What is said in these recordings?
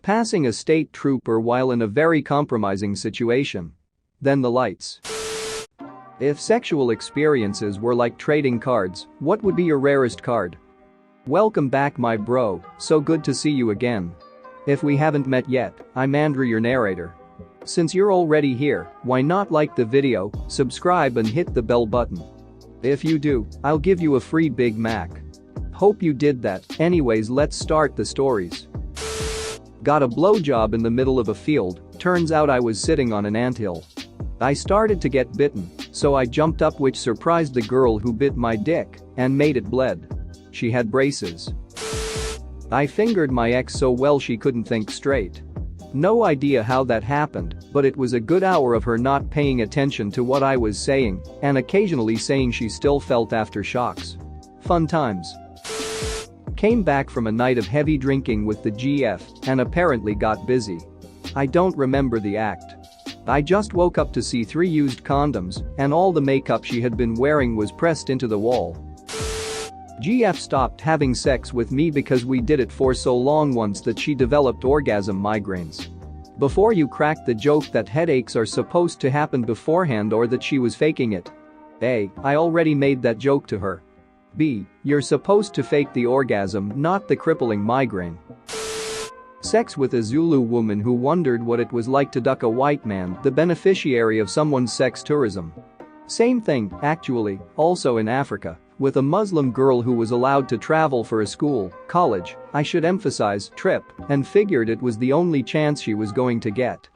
Passing a state trooper while in a very compromising situation. Then the lights. If sexual experiences were like trading cards, what would be your rarest card? Welcome back my bro, so good to see you again. If we haven't met yet, I'm Andrew, your narrator. Since you're already here, why not like the video, subscribe and hit the bell button. If you do, I'll give you a free Big Mac. Hope you did that. Anyways, let's start the stories. Got a blowjob in the middle of a field, turns out I was sitting on an anthill. I started to get bitten, so I jumped up, which surprised the girl who bit my dick and made it bled. She had braces. I fingered my ex so well she couldn't think straight. No idea how that happened, but it was a good hour of her not paying attention to what I was saying and occasionally saying she still felt aftershocks. Fun times. Came back from a night of heavy drinking with the GF and apparently got busy. I don't remember the act. I just woke up to see 3 used condoms and all the makeup she had been wearing was pressed into the wall. GF stopped having sex with me because we did it for so long once that she developed orgasm migraines. Before you crack the joke that headaches are supposed to happen beforehand or that she was faking it. A, I already made that joke to her. B, you're supposed to fake the orgasm, not the crippling migraine. Sex with a Zulu woman who wondered what it was like to duck a white man, the beneficiary of someone's sex tourism. Same thing, actually, also in Africa, with a Muslim girl who was allowed to travel for a school, college, I should emphasize, trip, and figured it was the only chance she was going to get.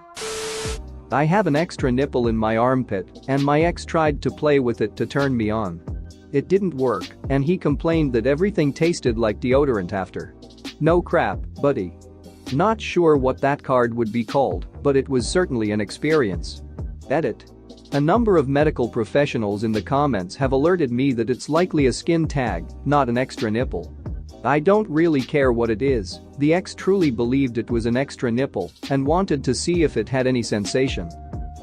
I have an extra nipple in my armpit, and my ex tried to play with it to turn me on. It didn't work, and he complained that everything tasted like deodorant after. No crap, buddy. Not sure what that card would be called, but it was certainly an experience. Edit. A number of medical professionals in the comments have alerted me that it's likely a skin tag, not an extra nipple. I don't really care what it is, the ex truly believed it was an extra nipple and wanted to see if it had any sensation.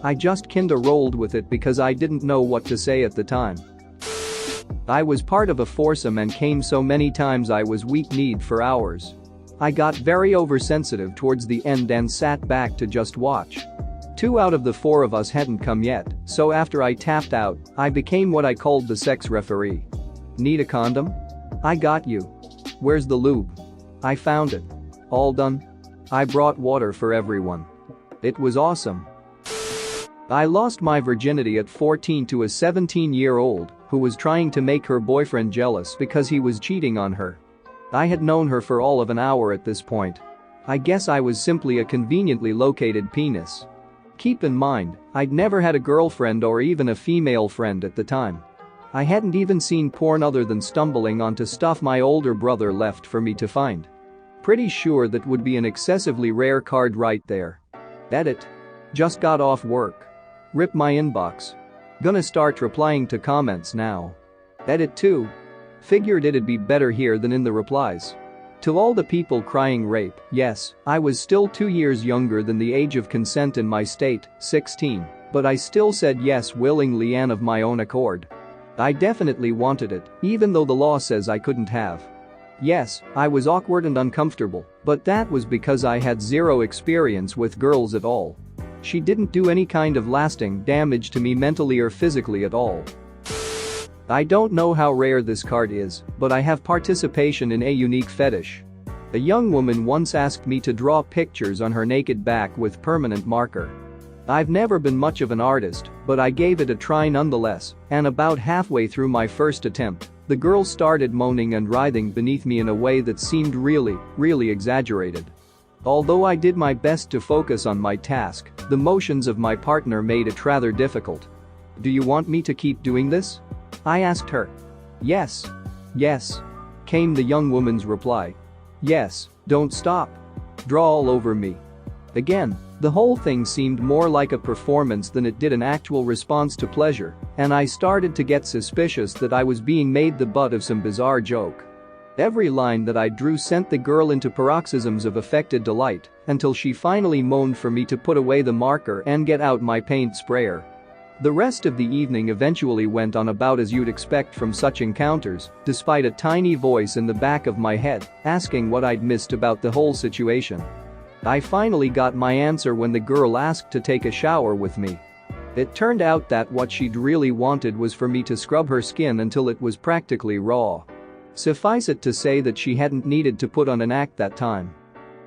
I just kinda rolled with it because I didn't know what to say at the time. I was part of a foursome and came so many times I was weak-kneed for hours. I got very oversensitive towards the end and sat back to just watch. 2 out of the 4 of us hadn't come yet, so after I tapped out, I became what I called the sex referee. Need a condom? I got you. Where's the lube? I found it. All done? I brought water for everyone. It was awesome. I lost my virginity at 14 to a 17-year-old who was trying to make her boyfriend jealous because he was cheating on her. I had known her for all of an hour at this point. I guess I was simply a conveniently located penis. Keep in mind, I'd never had a girlfriend or even a female friend at the time. I hadn't even seen porn other than stumbling onto stuff my older brother left for me to find. Pretty sure that would be an excessively rare card right there. Edit. Just got off work. Rip my inbox. Gonna start replying to comments now. Edit 2. Figured it'd be better here than in the replies. To all the people crying rape, yes, I was still 2 years younger than the age of consent in my state, 16, but I still said yes willingly and of my own accord. I definitely wanted it, even though the law says I couldn't have. Yes, I was awkward and uncomfortable, but that was because I had zero experience with girls at all. She didn't do any kind of lasting damage to me mentally or physically at all. I don't know how rare this card is, but I have participation in a unique fetish. A young woman once asked me to draw pictures on her naked back with permanent marker. I've never been much of an artist, but I gave it a try nonetheless, and about halfway through my first attempt, the girl started moaning and writhing beneath me in a way that seemed really exaggerated. Although I did my best to focus on my task, the motions of my partner made it rather difficult. Do you want me to keep doing this? I asked her. Yes. Yes. Came the young woman's reply. Yes, don't stop. Draw all over me. Again, the whole thing seemed more like a performance than it did an actual response to pleasure, and I started to get suspicious that I was being made the butt of some bizarre joke. Every line that I drew sent the girl into paroxysms of affected delight until she finally moaned for me to put away the marker and get out my paint sprayer. The rest of the evening eventually went on about as you'd expect from such encounters, despite a tiny voice in the back of my head asking what I'd missed about the whole situation. I finally got my answer when the girl asked to take a shower with me. It turned out that what she'd really wanted was for me to scrub her skin until it was practically raw. Suffice it to say that she hadn't needed to put on an act that time.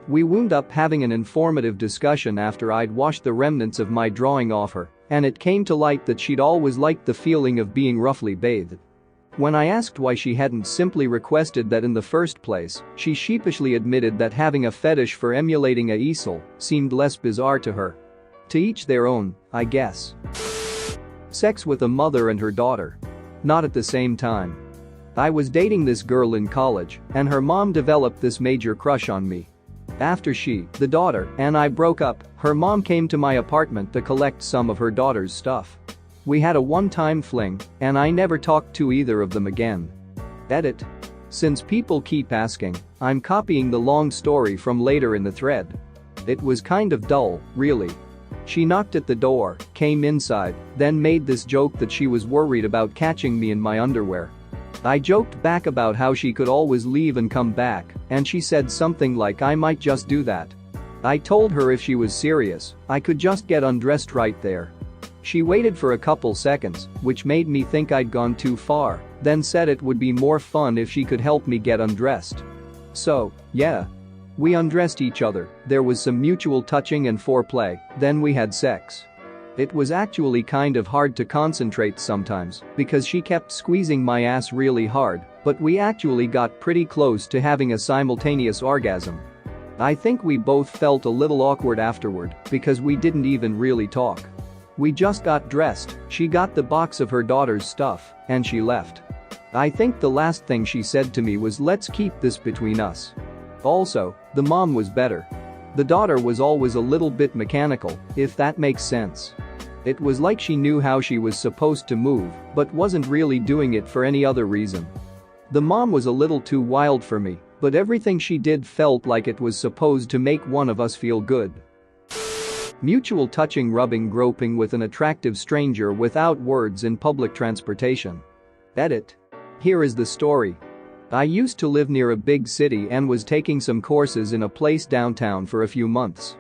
We wound up having an informative discussion after I'd washed the remnants of my drawing off her, and it came to light that she'd always liked the feeling of being roughly bathed. When I asked why she hadn't simply requested that in the first place, she sheepishly admitted that having a fetish for emulating a easel seemed less bizarre to her. To each their own, I guess. Sex with a mother and her daughter. Not at the same time. I was dating this girl in college, and her mom developed this major crush on me. After she, the daughter, and I broke up, her mom came to my apartment to collect some of her daughter's stuff. We had a one-time fling, and I never talked to either of them again. Edit. Since people keep asking, I'm copying the long story from later in the thread. It was kind of dull, really. She knocked at the door, came inside, then made this joke that she was worried about catching me in my underwear. I joked back about how she could always leave and come back, and she said something like I might just do that. I told her if she was serious, I could just get undressed right there. She waited for a couple seconds, which made me think I'd gone too far, then said it would be more fun if she could help me get undressed. So, yeah. We undressed each other, there was some mutual touching and foreplay, then we had sex. It was actually kind of hard to concentrate sometimes because she kept squeezing my ass really hard, but we actually got pretty close to having a simultaneous orgasm. I think we both felt a little awkward afterward because we didn't even really talk. We just got dressed, she got the box of her daughter's stuff, and she left. I think the last thing she said to me was let's keep this between us. Also, the mom was better. The daughter was always a little bit mechanical, if that makes sense. It was like she knew how she was supposed to move, but wasn't really doing it for any other reason. The mom was a little too wild for me, but everything she did felt like it was supposed to make one of us feel good. Mutual touching, rubbing, groping with an attractive stranger without words in public transportation. Edit. Here is the story. I used to live near a big city and was taking some courses in a place downtown for a few months.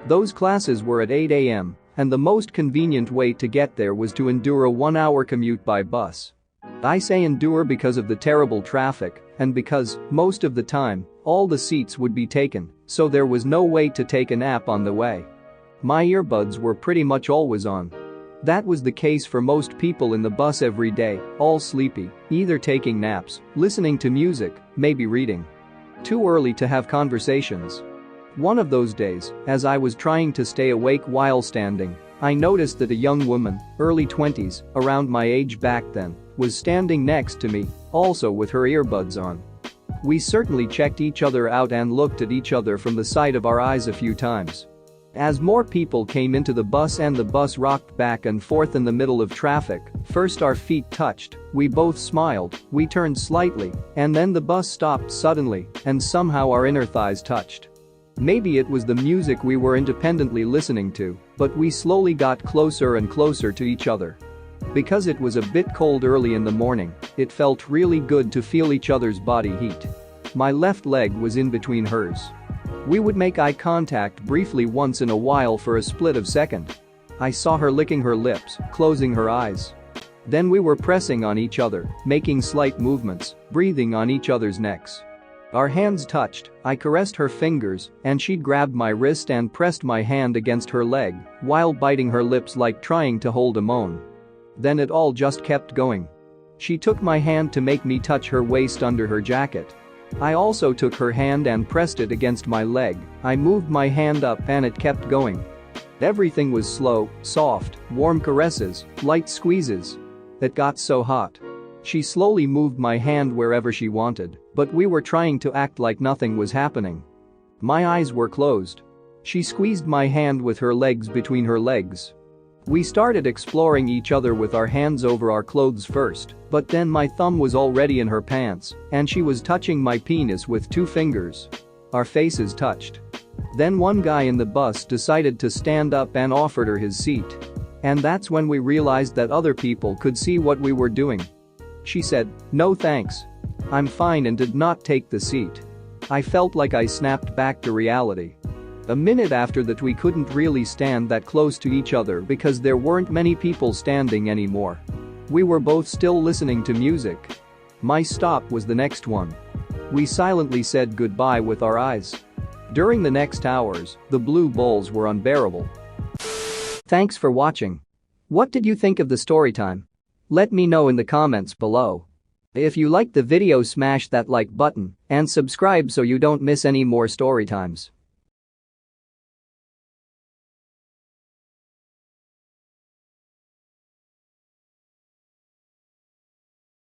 Those classes were at 8 a.m., and the most convenient way to get there was to endure a 1-hour commute by bus. I say endure because of the terrible traffic and because, most of the time, all the seats would be taken, so there was no way to take a nap on the way. My earbuds were pretty much always on. That was the case for most people in the bus every day, all sleepy, either taking naps, listening to music, maybe reading. Too early to have conversations. One of those days, as I was trying to stay awake while standing, I noticed that a young woman, early 20s, around my age back then, was standing next to me, also with her earbuds on. We certainly checked each other out and looked at each other from the side of our eyes a few times. As more people came into the bus and the bus rocked back and forth in the middle of traffic, first our feet touched, we both smiled, we turned slightly, and then the bus stopped suddenly, and somehow our inner thighs touched. Maybe it was the music we were independently listening to, but we slowly got closer and closer to each other. Because it was a bit cold early in the morning, it felt really good to feel each other's body heat. My left leg was in between hers. We would make eye contact briefly once in a while for a split of a second. I saw her licking her lips, closing her eyes. Then we were pressing on each other, making slight movements, breathing on each other's necks. Our hands touched, I caressed her fingers, and she'd grabbed my wrist and pressed my hand against her leg, while biting her lips like trying to hold a moan. Then it all just kept going. She took my hand to make me touch her waist under her jacket. I also took her hand and pressed it against my leg. I moved my hand up and it kept going. Everything was slow, soft, warm caresses, light squeezes. It got so hot. She slowly moved my hand wherever she wanted, but we were trying to act like nothing was happening. My eyes were closed. She squeezed my hand with her legs between her legs. We started exploring each other with our hands over our clothes first, but then my thumb was already in her pants, and she was touching my penis with 2 fingers. Our faces touched. Then one guy in the bus decided to stand up and offered her his seat. And that's when we realized that other people could see what we were doing. She said, "No thanks. I'm fine," and did not take the seat. I felt like I snapped back to reality. A minute after that we couldn't really stand that close to each other because there weren't many people standing anymore. We were both still listening to music. My stop was the next one. We silently said goodbye with our eyes. During the next hours, the blue bowls were unbearable. Thanks for watching. What did you think of the story time? Let me know in the comments below. If you liked the video, smash that like button and subscribe so you don't miss any more story times.